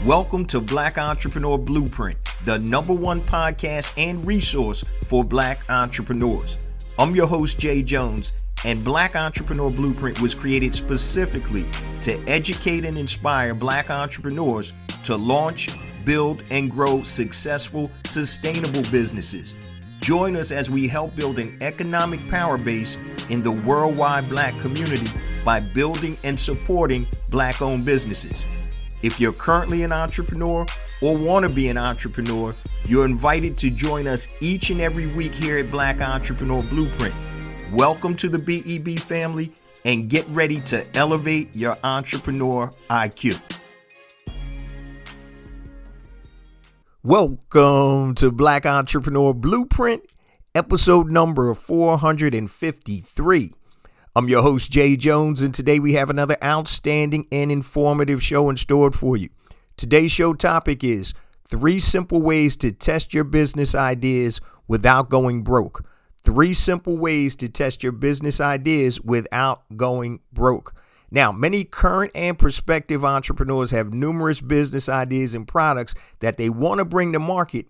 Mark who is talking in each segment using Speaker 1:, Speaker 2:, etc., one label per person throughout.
Speaker 1: Welcome to Black Entrepreneur Blueprint, the #1 podcast and resource for Black entrepreneurs. I'm your host, Jay Jones, and Black Entrepreneur Blueprint was created specifically to educate and inspire Black entrepreneurs to launch, build, and grow successful, sustainable businesses. Join us as we help build an economic power base in the worldwide Black community by building and supporting Black-owned businesses. If you're currently an entrepreneur or want to be an entrepreneur, you're invited to join us each and every week here at Black Entrepreneur Blueprint. Welcome to the BEB family and get ready to elevate your entrepreneur IQ. Welcome to Black Entrepreneur Blueprint, episode number 453. I'm your host, Jay Jones, and today we have another outstanding and informative show in store for you. Today's show topic is 3 simple ways to test your business ideas without going broke. 3 simple ways to test your business ideas without going broke. Now, many current and prospective entrepreneurs have numerous business ideas and products that they want to bring to market,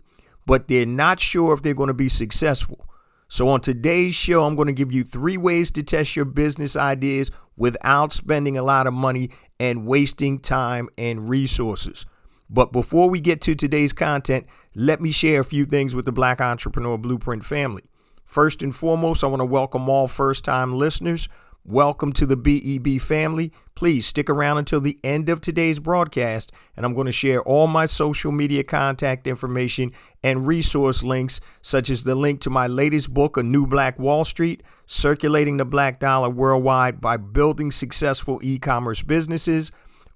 Speaker 1: but they're not sure if they're going to be successful. So on today's show, I'm going to give you 3 ways to test your business ideas without spending a lot of money and wasting time and resources. But before we get to today's content, let me share a few things with the Black Entrepreneur Blueprint family. First and foremost, I want to welcome all first-time listeners. Welcome to the BEB family. Please stick around until the end of today's broadcast, and I'm going to share all my social media contact information and resource links, such as the link to my latest book, A New Black Wall Street, Circulating the Black Dollar Worldwide by Building Successful E-Commerce Businesses.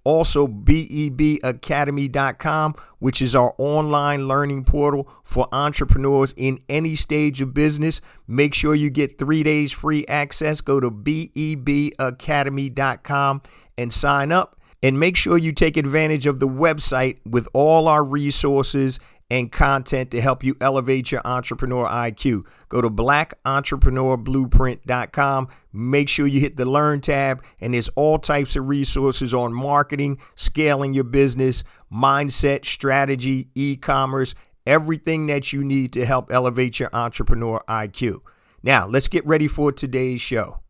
Speaker 1: Also, BEBacademy.com, which is our online learning portal for entrepreneurs in any stage of business. Make sure you get 3 days free access. Go to BEBacademy.com and sign up. And make sure you take advantage of the website with all our resources and content to help you elevate your entrepreneur IQ. Go to blackentrepreneurBlueprint.com. Make sure you hit the Learn tab, and there's all types of resources on marketing, scaling your business, mindset, strategy, e-commerce, everything that you need to help elevate your entrepreneur IQ. Now, let's get ready for today's show.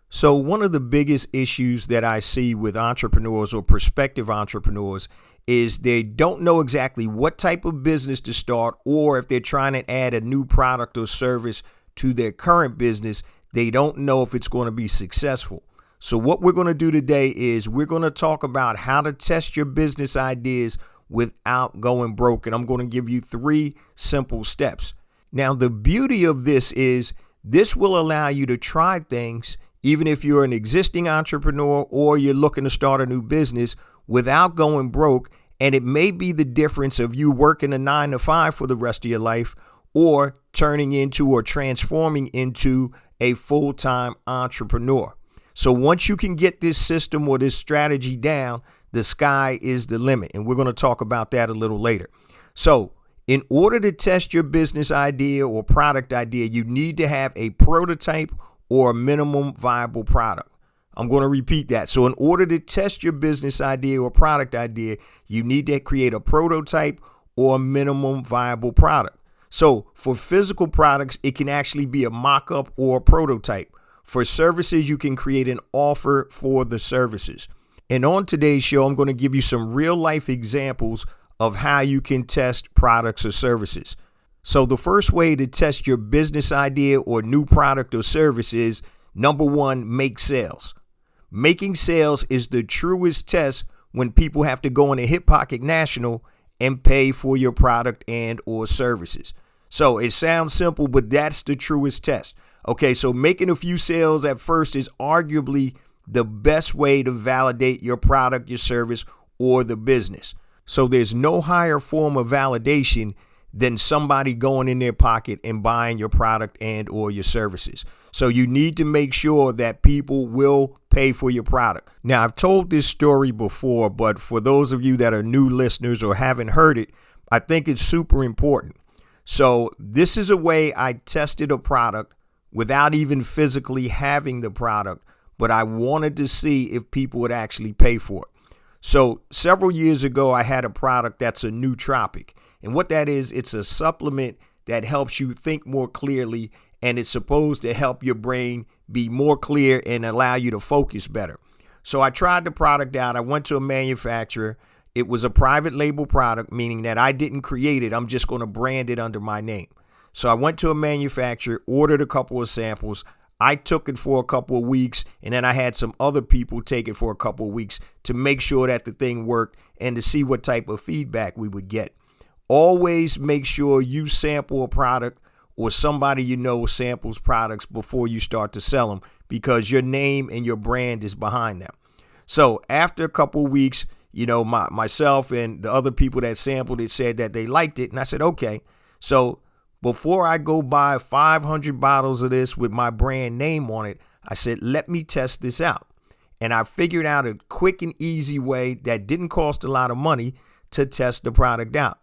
Speaker 1: So one of the biggest issues that I see with entrepreneurs or prospective entrepreneurs is they don't know exactly what type of business to start, or if they're trying to add a new product or service to their current business, they don't know if it's going to be successful. So what we're going to do today is we're going to talk about how to test your business ideas without going broke. And I'm going to give you 3 simple steps. Now, the beauty of this is this will allow you to try things, even if you're an existing entrepreneur or you're looking to start a new business, without going broke. And it may be the difference of you working a 9 to 5 for the rest of your life, or turning into or transforming into a full-time entrepreneur. So once you can get this system or this strategy down, the sky is the limit. And we're going to talk about that a little later. So in order to test your business idea or product idea, you need to have a prototype or a minimum viable product. I'm going to repeat that. So in order to test your business idea or product idea, you need to create a prototype or a minimum viable product. So for physical products, it can actually be a mock-up or a prototype. For services, you can create an offer for the services. And on today's show, I'm going to give you some real-life examples of how you can test products or services. So the first way to test your business idea or new product or service is, number 1, make sales. Making sales is the truest test when people have to go into Hip Pocket National and pay for your product and or services. So it sounds simple, but that's the truest test. Okay, so making a few sales at first is arguably the best way to validate your product, your service, or the business. So there's no higher form of validation than somebody going in their pocket and buying your product and or your services. So you need to make sure that people will pay for your product. Now, I've told this story before, but for those of you that are new listeners or haven't heard it, I think it's super important. So this is a way I tested a product without even physically having the product, but I wanted to see if people would actually pay for it. So several years ago, I had a product that's a nootropic. And what that is, it's a supplement that helps you think more clearly, and it's supposed to help your brain be more clear and allow you to focus better. So I tried the product out. I went to a manufacturer. It was a private label product, meaning that I didn't create it. I'm just going to brand it under my name. So I went to a manufacturer, ordered a couple of samples. I took it for a couple of weeks, and then I had some other people take it for a couple of weeks to make sure that the thing worked and to see what type of feedback we would get. Always make sure you sample a product or somebody you know samples products before you start to sell them, because your name and your brand is behind them. So after a couple of weeks, myself and the other people that sampled it said that they liked it. And I said, okay, so before I go buy 500 bottles of this with my brand name on it, I said, let me test this out. And I figured out a quick and easy way that didn't cost a lot of money to test the product out.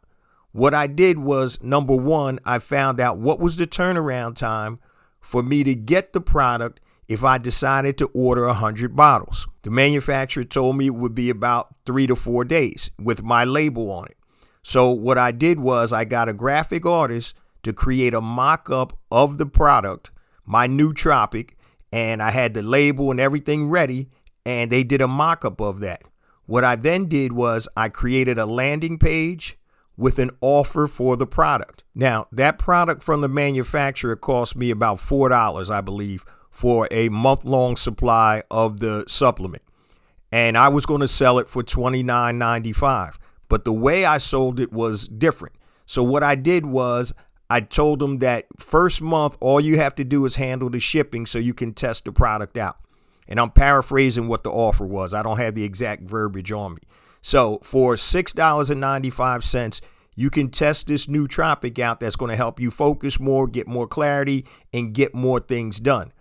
Speaker 1: What I did was, number one, I found out what was the turnaround time for me to get the product if I decided to order 100 bottles. The manufacturer told me it would be about 3 to 4 days with my label on it. So what I did was I got a graphic artist to create a mock-up of the product, my nootropic, and I had the label and everything ready, and they did a mock-up of that. What I then did was I created a landing page with an offer for the product. Now, that product from the manufacturer cost me about $4, I believe, for a month-long supply of the supplement. And I was going to sell it for $29.95. But the way I sold it was different. So what I did was I told them that first month, all you have to do is handle the shipping so you can test the product out. And I'm paraphrasing what the offer was. I don't have the exact verbiage on me. So for $6.95, you can test this nootropic out that's going to help you focus more, get more clarity, and get more things done.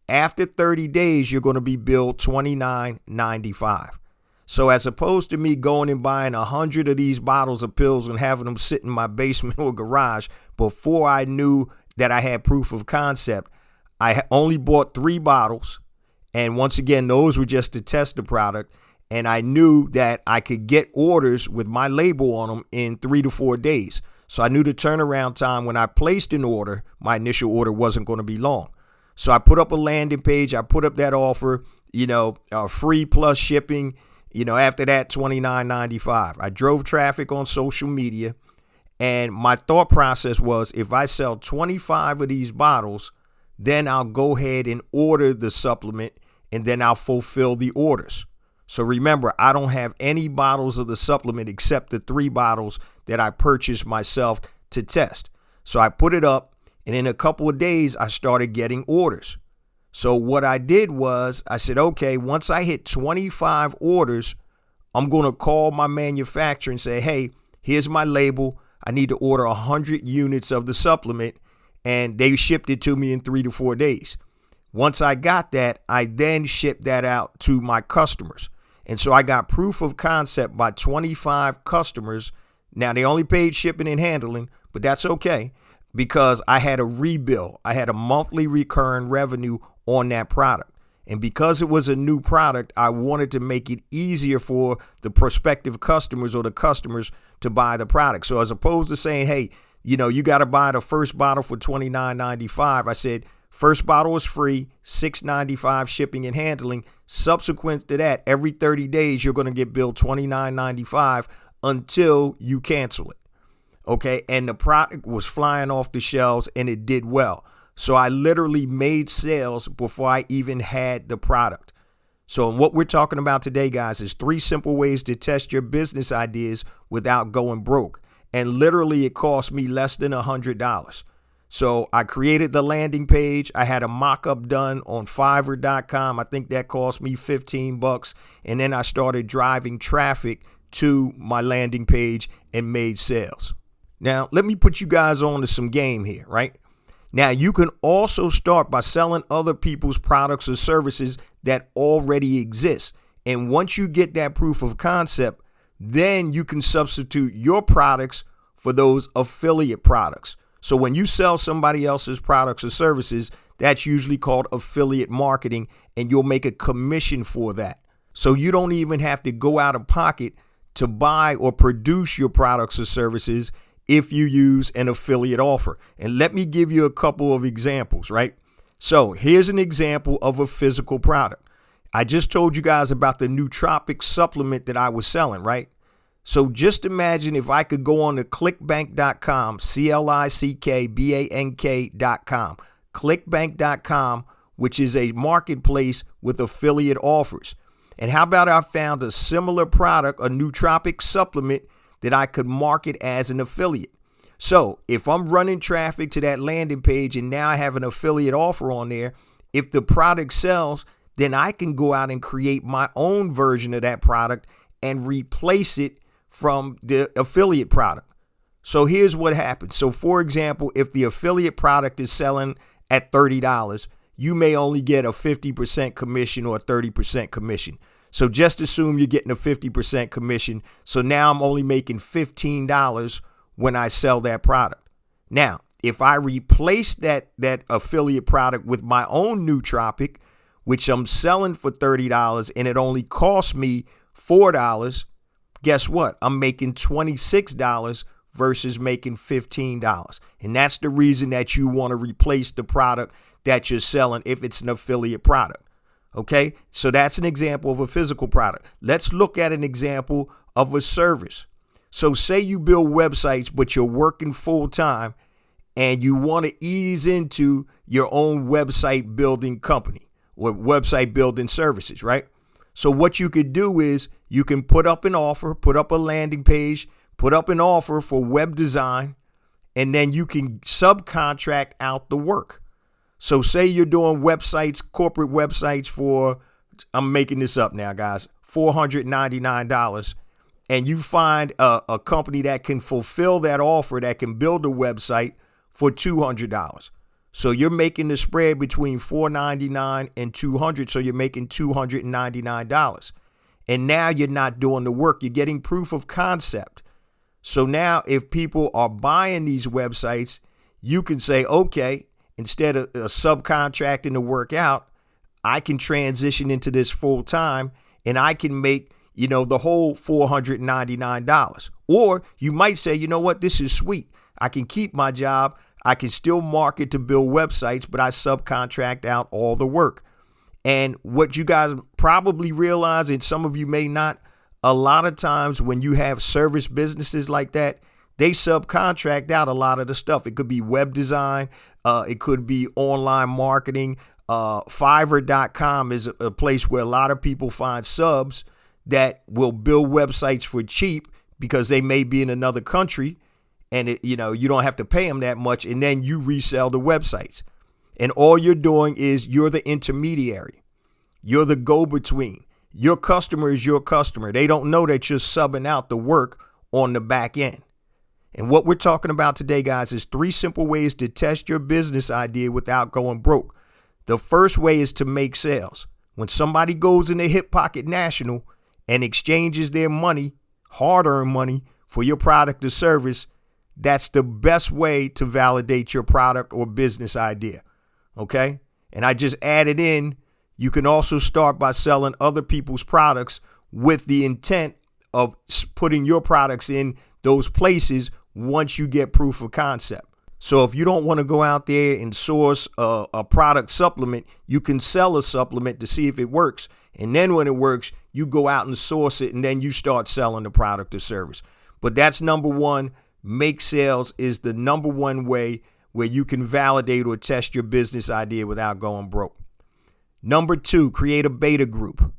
Speaker 1: After 30 days, you're going to be billed $29.95. So as opposed to me going and buying 100 of these bottles of pills and having them sit in my basement or garage before I knew that I had proof of concept, I only bought 3 bottles. And once again, those were just to test the product. And I knew that I could get orders with my label on them in 3 to 4 days. So I knew the turnaround time when I placed an order, my initial order wasn't going to be long. So I put up a landing page. I put up that offer, free plus shipping, after that, $29.95. I drove traffic on social media. And my thought process was, if I sell 25 of these bottles, then I'll go ahead and order the supplement, and then I'll fulfill the orders. So remember, I don't have any bottles of the supplement except the 3 bottles that I purchased myself to test. So I put it up, and in a couple of days, I started getting orders. So what I did was I said, okay, once I hit 25 orders, I'm going to call my manufacturer and say, hey, here's my label. I need to order 100 units of the supplement, and they shipped it to me in 3 to 4 days. Once I got that, I then shipped that out to my customers. And so I got proof of concept by 25 customers. Now, they only paid shipping and handling, but that's okay because I had a rebill. I had a monthly recurring revenue on that product. And because it was a new product, I wanted to make it easier for the prospective customers or the customers to buy the product. So as opposed to saying, hey, you got to buy the first bottle for $29.95, I said, first bottle is free, $6.95 shipping and handling. Subsequent to that, every 30 days, you're going to get billed $29.95 until you cancel it. Okay. And the product was flying off the shelves and it did well. So I literally made sales before I even had the product. So what we're talking about today, guys, is 3 simple ways to test your business ideas without going broke. And literally it cost me less than $100. So I created the landing page. I had a mock-up done on Fiverr.com. I think that cost me $15. And then I started driving traffic to my landing page and made sales. Now, let me put you guys on to some game here, right? Now, you can also start by selling other people's products or services that already exist. And once you get that proof of concept, then you can substitute your products for those affiliate products. So when you sell somebody else's products or services, that's usually called affiliate marketing, and you'll make a commission for that. So you don't even have to go out of pocket to buy or produce your products or services if you use an affiliate offer. And let me give you a couple of examples, right? So here's an example of a physical product. I just told you guys about the nootropic supplement that I was selling, right? So just imagine if I could go on to clickbank.com, clickbank.com, clickbank.com, which is a marketplace with affiliate offers. And how about I found a similar product, a nootropic supplement that I could market as an affiliate. So if I'm running traffic to that landing page and now I have an affiliate offer on there, if the product sells, then I can go out and create my own version of that product and replace it from the affiliate product. So here's what happens. So for example, if the affiliate product is selling at $30, you may only get a 50% commission or a 30% commission. So just assume you're getting a 50% commission. So now I'm only making $15 when I sell that product. Now, if I replace that affiliate product with my own nootropic, which I'm selling for $30 and it only costs me $4, guess what? I'm making $26 versus making $15. And that's the reason that you want to replace the product that you're selling if it's an affiliate product. Okay, so that's an example of a physical product. Let's look at an example of a service. So say you build websites, but you're working full time and you want to ease into your own website building company or website building services, right? So what you could do is you can put up an offer, put up a landing page, put up an offer for web design, and then you can subcontract out the work. So say you're doing websites, corporate websites for, I'm making this up now, guys, $499. And you find a company that can fulfill that offer, that can build a website for $200. So you're making the spread between $499 and $200. So you're making $299. And now you're not doing the work. You're getting proof of concept. So now if people are buying these websites, you can say, okay, instead of subcontracting the work out, I can transition into this full time and I can make, the whole $499. Or you might say, you know what, this is sweet. I can keep my job. I can still market to build websites, but I subcontract out all the work. And what you guys probably realize, and some of you may not, a lot of times when you have service businesses like that, they subcontract out a lot of the stuff. It could be web design. It could be online marketing. Fiverr.com is a place where a lot of people find subs that will build websites for cheap because they may be in another country and you don't have to pay them that much. And then you resell the websites. And all you're doing is you're the intermediary. You're the go-between. Your customer is your customer. They don't know that you're subbing out the work on the back end. And what we're talking about today, guys, is 3 simple ways to test your business idea without going broke. The first way is to make sales. When somebody goes into Hip Pocket National and exchanges their money, hard-earned money, for your product or service, that's the best way to validate your product or business idea. Okay? And I just added in, you can also start by selling other people's products with the intent of putting your products in those places once you get proof of concept. So if you don't want to go out there and source a product supplement, you can sell a supplement to see if it works. And then when it works, you go out and source it, and then you start selling the product or service. But that's number one. Make sales is the number one way where you can validate or test your business idea without going broke. Number 2, create a beta group.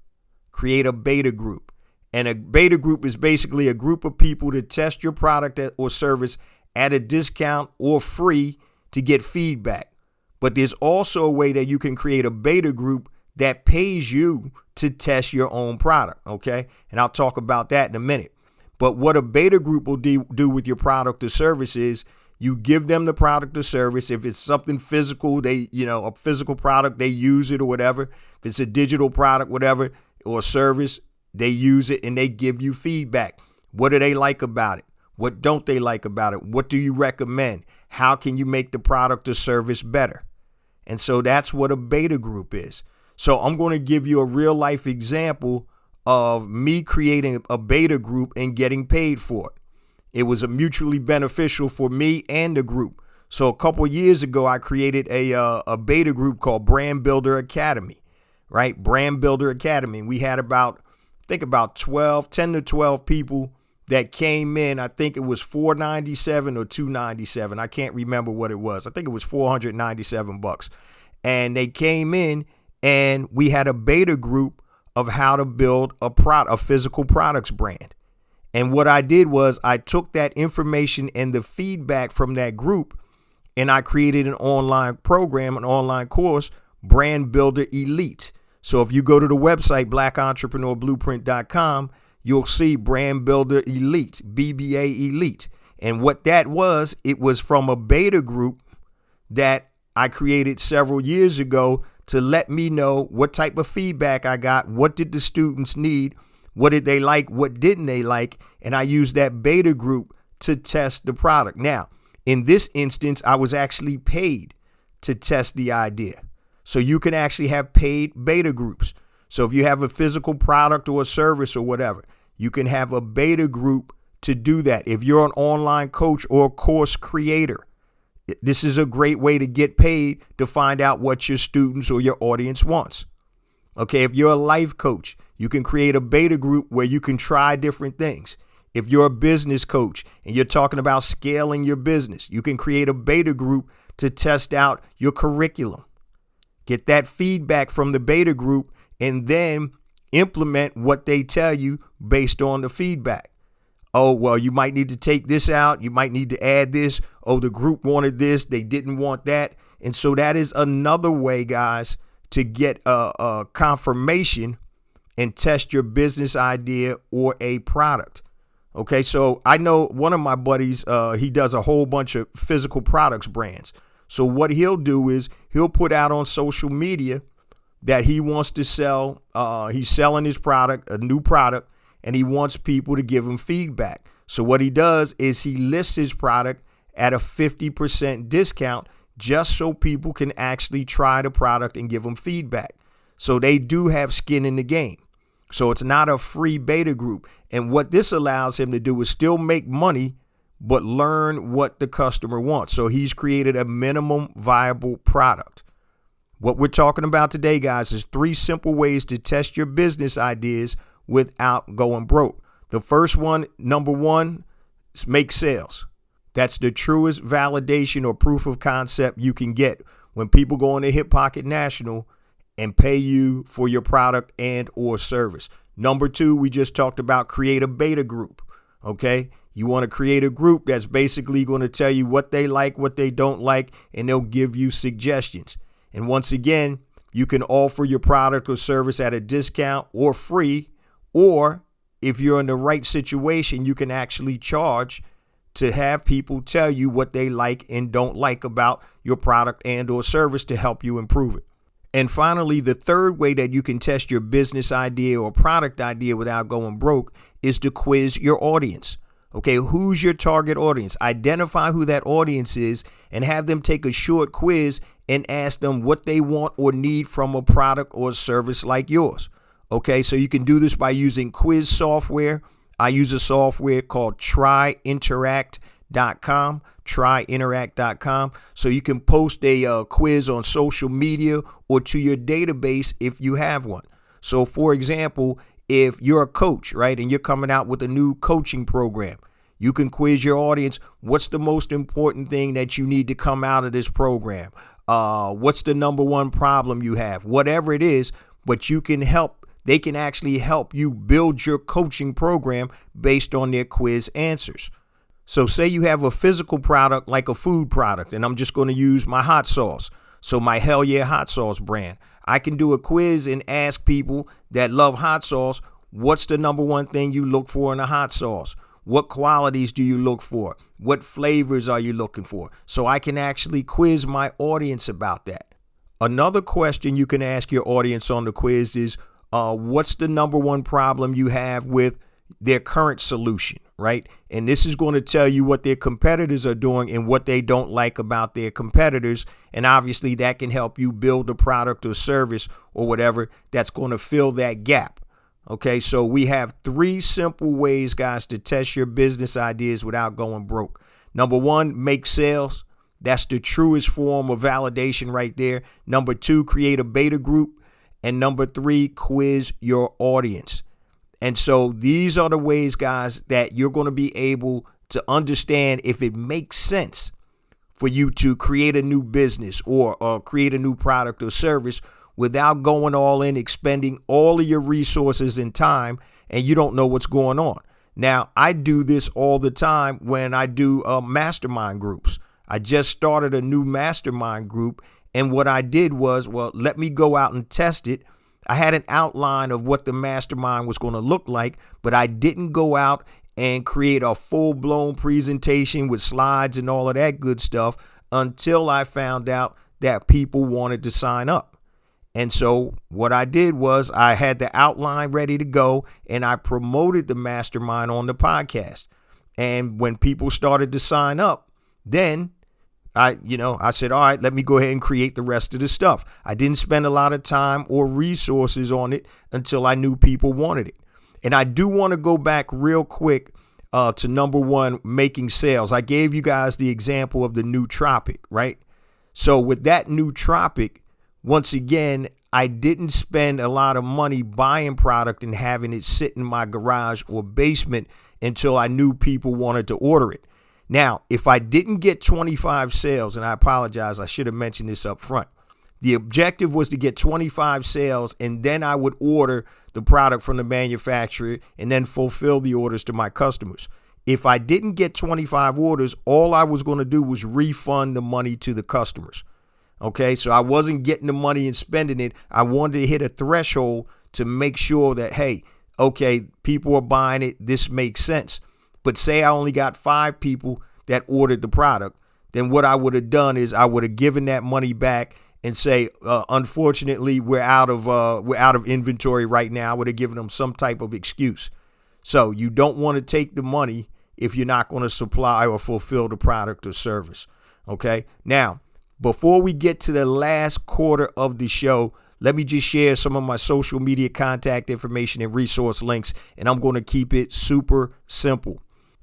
Speaker 1: Create a beta group. And a beta group is basically a group of people to test your product or service at a discount or free to get feedback. But there's also a way that you can create a beta group that pays you to test your own product, okay? And I'll talk about that in a minute. But what a beta group will do with your product or service is you give them the product or service. If it's something physical, a physical product, they use it or whatever. If it's a digital product, whatever, or service, they use it and they give you feedback. What do they like about it? What don't they like about it? What do you recommend? How can you make the product or service better? And so that's what a beta group is. So I'm going to give you a real life example of me creating a beta group and getting paid for it. It was a mutually beneficial for me and the group. So a couple of years ago, I created a beta group called Brand Builder Academy, right? Brand Builder Academy. And we had about 10 to 12 people that came in. I think it was $497 or $297. I can't remember what it was. I think it was $497. And they came in and we had a beta group of how to build a physical products brand. And what I did was I took that information and the feedback from that group and I created an online program, an online course, Brand Builder Elite. So if you go to the website, blackentrepreneurblueprint.com, you'll see Brand Builder Elite, BBA Elite. And what that was, it was from a beta group that I created several years ago to let me know what type of feedback I got, what did the students need, what did they like, what didn't they like, and I used that beta group to test the product. Now, in this instance, I was actually paid to test the idea. So you can actually have paid beta groups. So if you have a physical product or a service or whatever, you can have a beta group to do that. If you're an online coach or a course creator, this is a great way to get paid to find out what your students or your audience wants. Okay, if you're a life coach, you can create a beta group where you can try different things. If you're a business coach and you're talking about scaling your business, you can create a beta group to test out your curriculum. Get that feedback from the beta group and then implement what they tell you based on the feedback. Oh, well, you might need to take this out. You might need to add this. Oh, the group wanted this. They didn't want that. And so that is another way, guys, to get a confirmation and test your business idea or a product. Okay, so I know one of my buddies, he does a whole bunch of physical products brands. So what he'll do is he'll put out on social media that he wants to sell. He's selling his product, a new product, and he wants people to give him feedback. So what he does is he lists his product at a 50% discount just so people can actually try the product and give him feedback. So they do have skin in the game. So it's not a free beta group. And what this allows him to do is still make money, but learn what the customer wants. So he's created a minimum viable product. What we're talking about today, guys, is 3 simple ways to test your business ideas without going broke. The first one, number 1, is make sales. That's the truest validation or proof of concept you can get when people go on to Hip Pocket National and pay you for your product and or service. Number 2, we just talked about create a beta group. Okay. You want to create a group that's basically going to tell you what they like, what they don't like, and they'll give you suggestions. And once again, you can offer your product or service at a discount or free, or if you're in the right situation, you can actually charge to have people tell you what they like and don't like about your product and or service to help you improve it. And finally, the third way that you can test your business idea or product idea without going broke is to quiz your audience. Okay, who's your target audience? Identify who that audience is and have them take a short quiz and ask them what they want or need from a product or service like yours. Okay, so you can do this by using quiz software. I use a software called tryinteract.com, tryinteract.com. So you can post a quiz on social media or to your database if you have one. So for example, if you're a coach, right, and you're coming out with a new coaching program, you can quiz your audience. What's the most important thing that you need to come out of this program? What's the number one problem you have? Whatever it is, but you can help. They can actually help you build your coaching program based on their quiz answers. So say you have a physical product like a food product, and I'm just going to use my hot sauce. So my Hell Yeah hot sauce brand. I can do a quiz and ask people that love hot sauce, what's the number one thing you look for in a hot sauce? What qualities do you look for? What flavors are you looking for? So I can actually quiz my audience about that. Another question you can ask your audience on the quiz is, what's the number one problem you have with their current solution, right? And this is going to tell you what their competitors are doing and what they don't like about their competitors. And obviously that can help you build a product or service or whatever that's going to fill that gap. Okay, so we have 3 simple ways, guys, to test your business ideas without going broke. Number 1, make sales. That's the truest form of validation right there. Number 2, create a beta group. And number 3, quiz your audience. And so these are the ways, guys, that you're going to be able to understand if it makes sense for you to create a new business or create a new product or service without going all in, expending all of your resources and time, and you don't know what's going on. Now, I do this all the time when I do mastermind groups. I just started a new mastermind group, and what I did was, well, let me go out and test it. I had an outline of what the mastermind was going to look like, but I didn't go out and create a full-blown presentation with slides and all of that good stuff until I found out that people wanted to sign up. And so what I did was I had the outline ready to go, and I promoted the mastermind on the podcast. And when people started to sign up, then I said, all right, let me go ahead and create the rest of the stuff. I didn't spend a lot of time or resources on it until I knew people wanted it. And I do want to go back real quick to number 1, making sales. I gave you guys the example of the nootropic, right? So with that nootropic, once again, I didn't spend a lot of money buying product and having it sit in my garage or basement until I knew people wanted to order it. Now, if I didn't get 25 sales, and I apologize, I should have mentioned this up front. The objective was to get 25 sales, and then I would order the product from the manufacturer and then fulfill the orders to my customers. If I didn't get 25 orders, all I was going to do was refund the money to the customers. Okay, so I wasn't getting the money and spending it. I wanted to hit a threshold to make sure that, hey, okay, people are buying it. This makes sense. But say I only got 5 people that ordered the product, then what I would have done is I would have given that money back and say, unfortunately, we're out of inventory right now. I would have given them some type of excuse. So you don't want to take the money if you're not going to supply or fulfill the product or service. Okay, now, before we get to the last quarter of the show, let me just share some of my social media contact information and resource links, and I'm going to keep it super simple.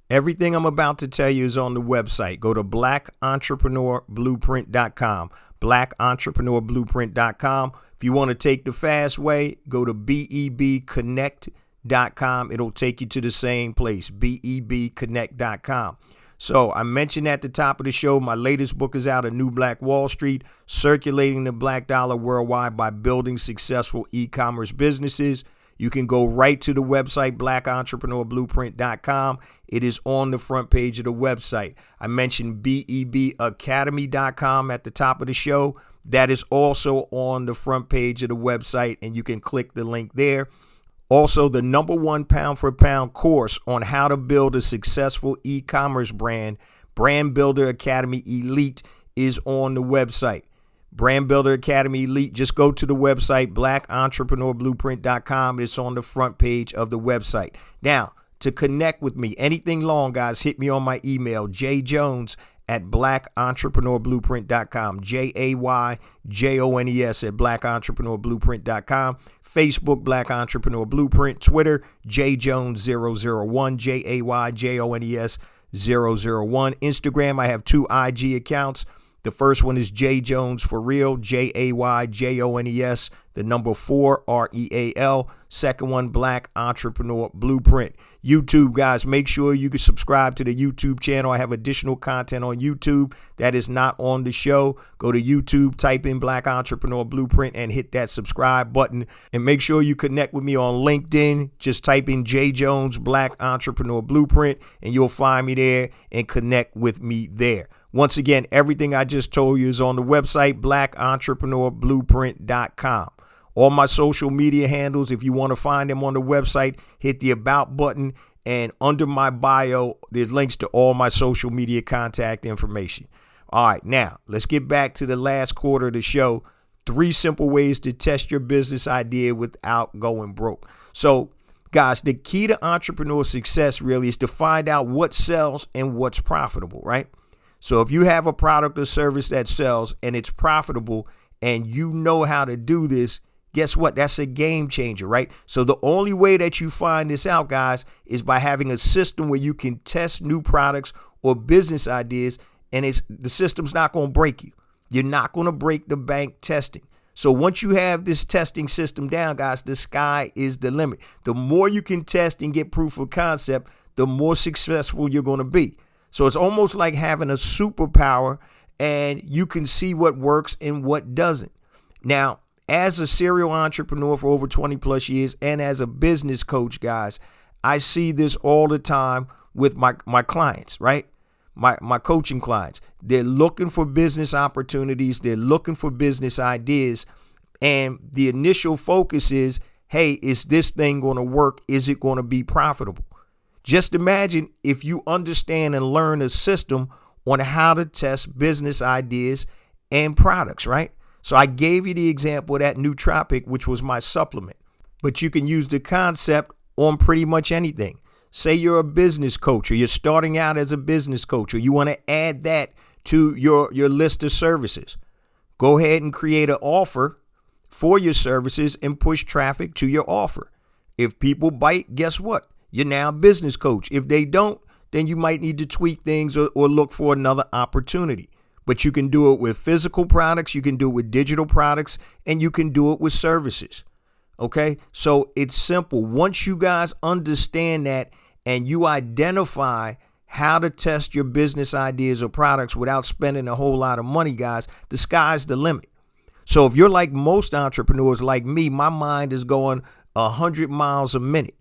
Speaker 1: Everything I'm about to tell you is on the website. Go to blackentrepreneurblueprint.com, blackentrepreneurblueprint.com. If you want to take the fast way, go to bebconnect.com. It'll take you to the same place, bebconnect.com. So I mentioned at the top of the show, my latest book is out, A New Black Wall Street, Circulating the Black Dollar Worldwide by Building Successful E-Commerce Businesses. You can go right to the website, blackentrepreneurblueprint.com. It is on the front page of the website. I mentioned bebacademy.com at the top of the show. That is also on the front page of the website, and you can click the link there. Also, the number 1 pound for pound course on how to build a successful e-commerce brand, Brand Builder Academy Elite, is on the website. Brand Builder Academy Elite, just go to the website, blackentrepreneurblueprint.com. It's on the front page of the website. Now, to connect with me, anything long, guys, hit me on my email, jayjones@blackentrepreneurblueprint.com, JAYJONES at blackentrepreneurblueprint.com. Facebook, Black Entrepreneur Blueprint. Twitter, jjones001, JAYJONES001. Instagram, I have 2 IG accounts. The first one is J Jones for real, JAYJONES, the number 4, REAL. Second one, Black Entrepreneur Blueprint. YouTube, guys, make sure you can subscribe to the YouTube channel. I have additional content on YouTube that is not on the show. Go to YouTube, type in Black Entrepreneur Blueprint and hit that subscribe button. And make sure you connect with me on LinkedIn. Just type in J Jones Black Entrepreneur Blueprint and you'll find me there and connect with me there. Once again, everything I just told you is on the website, blackentrepreneurblueprint.com. All my social media handles, if you want to find them on the website, hit the About button. And under my bio, there's links to all my social media contact information. All right, now let's get back to the last quarter of the show. 3 simple ways to test your business idea without going broke. So, guys, the key to entrepreneur success really is to find out what sells and what's profitable, right? So if you have a product or service that sells and it's profitable and you know how to do this, guess what? That's a game changer, right? So the only way that you find this out, guys, is by having a system where you can test new products or business ideas, and the system's not going to break you. You're not going to break the bank testing. So once you have this testing system down, guys, the sky is the limit. The more you can test and get proof of concept, the more successful you're going to be. So it's almost like having a superpower, and you can see what works and what doesn't. Now, as a serial entrepreneur for over 20 plus years and as a business coach, guys, I see this all the time with my clients, right? My coaching clients. They're looking for business opportunities. They're looking for business ideas. And the initial focus is, hey, is this thing going to work? Is it going to be profitable? Just imagine if you understand and learn a system on how to test business ideas and products, right? So I gave you the example of that nootropic, which was my supplement. But you can use the concept on pretty much anything. Say you're a business coach, or you're starting out as a business coach, or you want to add that to your list of services. Go ahead and create an offer for your services and push traffic to your offer. If people bite, guess what? You're now a business coach. If they don't, then you might need to tweak things or look for another opportunity. But you can do it with physical products, you can do it with digital products, and you can do it with services. Okay? So it's simple. Once you guys understand that and you identify how to test your business ideas or products without spending a whole lot of money, guys, the sky's the limit. So if you're like most entrepreneurs like me, my mind is going 100 miles a minute.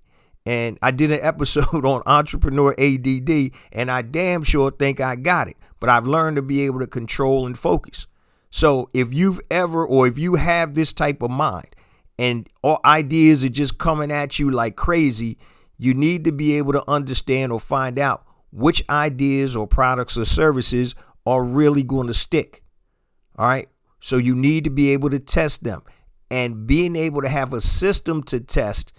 Speaker 1: And I did an episode on entrepreneur ADD, and I damn sure think I got it. But I've learned to be able to control and focus. So if you have this type of mind and all ideas are just coming at you like crazy, you need to be able to understand or find out which ideas or products or services are really going to stick. All right. So you need to be able to test them, and being able to have a system to test.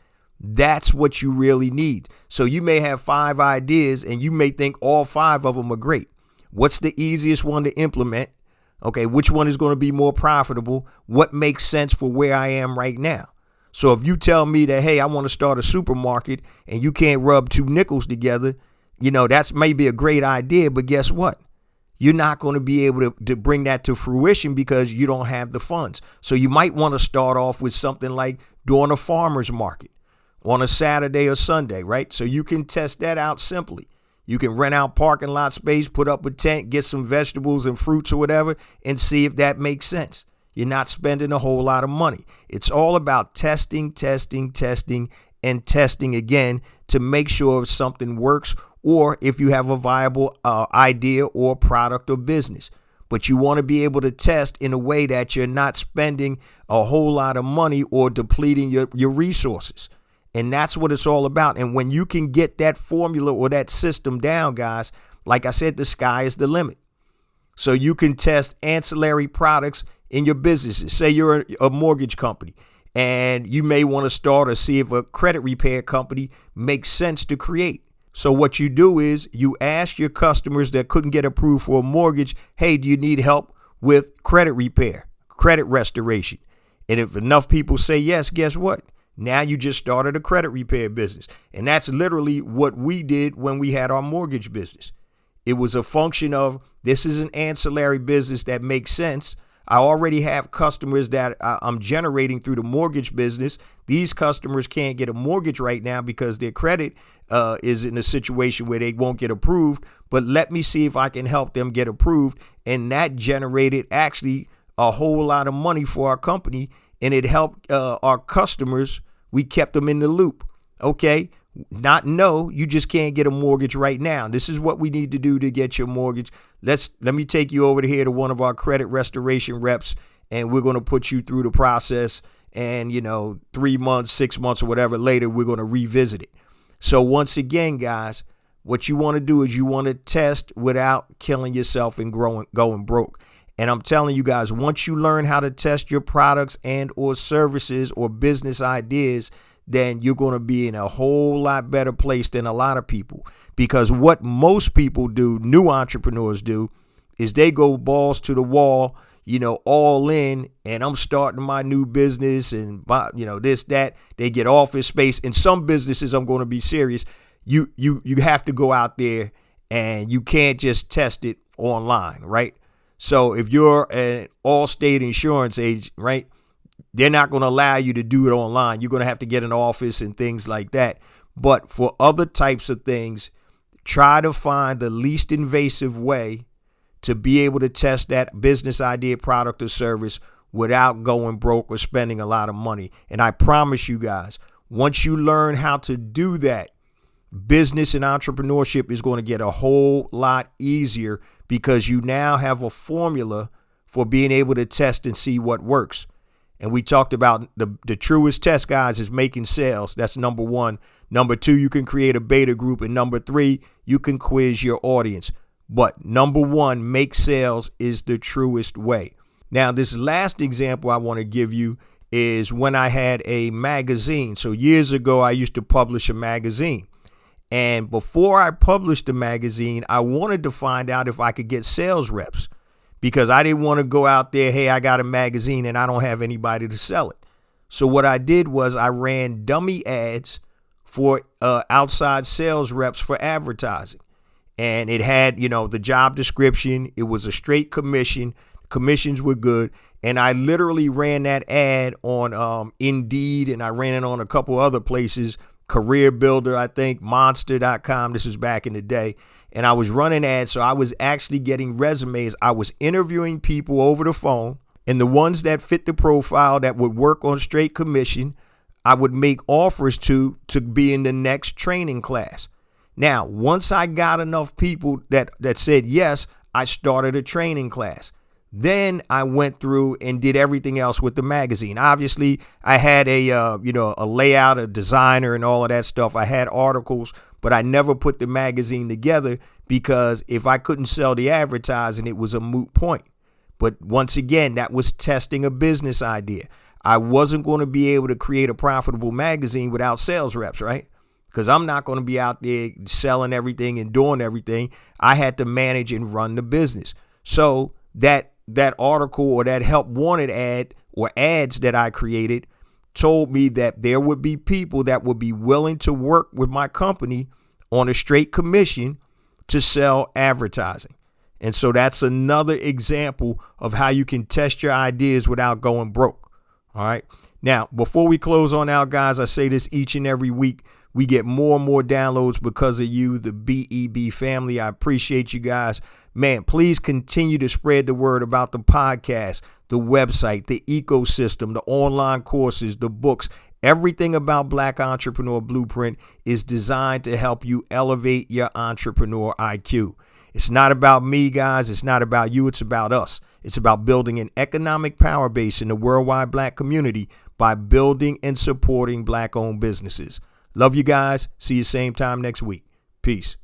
Speaker 1: That's what you really need. So you may have 5 ideas and you may think all 5 of them are great. What's the easiest one to implement? Okay, which one is going to be more profitable? What makes sense for where I am right now? So if you tell me that, hey, I want to start a supermarket, and you can't rub 2 nickels together, that's maybe a great idea, but guess what? You're not going to be able to bring that to fruition because you don't have the funds. So you might want to start off with something like doing a farmer's market on a Saturday or Sunday, right? So you can test that out simply. You can rent out parking lot space, put up a tent, get some vegetables and fruits or whatever, and see if that makes sense. You're not spending a whole lot of money. It's all about testing, and testing again to make sure if something works or if you have a viable idea or product or business. But you want to be able to test in a way that you're not spending a whole lot of money or depleting your resources. And that's what it's all about. And when you can get that formula or that system down, guys, like I said, the sky is the limit. So you can test ancillary products in your businesses. Say you're a mortgage company and you may want to start or see if a credit repair company makes sense to create. So what you do is you ask your customers that couldn't get approved for a mortgage, hey, do you need help with credit repair, credit restoration? And if enough people say yes, guess what? Now you just started a credit repair business. And that's literally what we did when we had our mortgage business. It was a function of this is an ancillary business that makes sense. I already have customers that I'm generating through the mortgage business. These customers can't get a mortgage right now because their credit is in a situation where they won't get approved. But let me see if I can help them get approved. And that generated actually a whole lot of money for our company. And it helped our customers. We kept them in the loop. Okay. You just can't get a mortgage right now. This is what we need to do to get your mortgage. Let me take you over here to one of our credit restoration reps, and we're going to put you through the process. And, 3 months, 6 months or whatever later, we're going to revisit it. So once again, guys, what you want to do is you want to test without killing yourself and going broke. And I'm telling you guys, once you learn how to test your products and or services or business ideas, then you're going to be in a whole lot better place than a lot of people. Because what most people do, new entrepreneurs do, is they go balls to the wall, all in, and I'm starting my new business and, this, that. They get office space. In some businesses, I'm going to be serious. You have to go out there, and you can't just test it online, right? So if you're an Allstate insurance agent, right, they're not going to allow you to do it online. You're going to have to get an office and things like that. But for other types of things, try to find the least invasive way to be able to test that business idea, product, or service without going broke or spending a lot of money. And I promise you guys, once you learn how to do that, business and entrepreneurship is going to get a whole lot easier because you now have a formula for being able to test and see what works. And we talked about the truest test, guys, is making sales. That's number one. Number two, you can create a beta group. And number three, you can quiz your audience. But number one, make sales is the truest way. Now, this last example I want to give you is when I had a magazine. So years ago, I used to publish a magazine. And before I published the magazine, I wanted to find out if I could get sales reps because I didn't want to go out there, hey, I got a magazine and I don't have anybody to sell it. So what I did was I ran dummy ads for outside sales reps for advertising. And it had, the job description. It was a straight commission. Commissions were good. And I literally ran that ad on Indeed, and I ran it on a couple other places. Career Builder, I think, Monster.com. This was back in the day. And I was running ads, so I was actually getting resumes. I was interviewing people over the phone, and the ones that fit the profile that would work on straight commission, I would make offers to be in the next training class. Now, once I got enough people that said yes, I started a training class. Then I went through and did everything else with the magazine. Obviously, I had a layout, a designer, and all of that stuff. I had articles, but I never put the magazine together because if I couldn't sell the advertising, it was a moot point. But once again, that was testing a business idea. I wasn't going to be able to create a profitable magazine without sales reps, right? Because I'm not going to be out there selling everything and doing everything. I had to manage and run the business. So that article or that help wanted ad or ads that I created told me that there would be people that would be willing to work with my company on a straight commission to sell advertising. And so that's another example of how you can test your ideas without going broke. All right. Now, before we close on out, guys, I say this each and every week. We get more and more downloads because of you, the BEB family. I appreciate you guys. Man, please continue to spread the word about the podcast, the website, the ecosystem, the online courses, the books. Everything about Black Entrepreneur Blueprint is designed to help you elevate your entrepreneur IQ. It's not about me, guys. It's not about you. It's about us. It's about building an economic power base in the worldwide Black community by building and supporting Black-owned businesses. Love you guys. See you same time next week. Peace.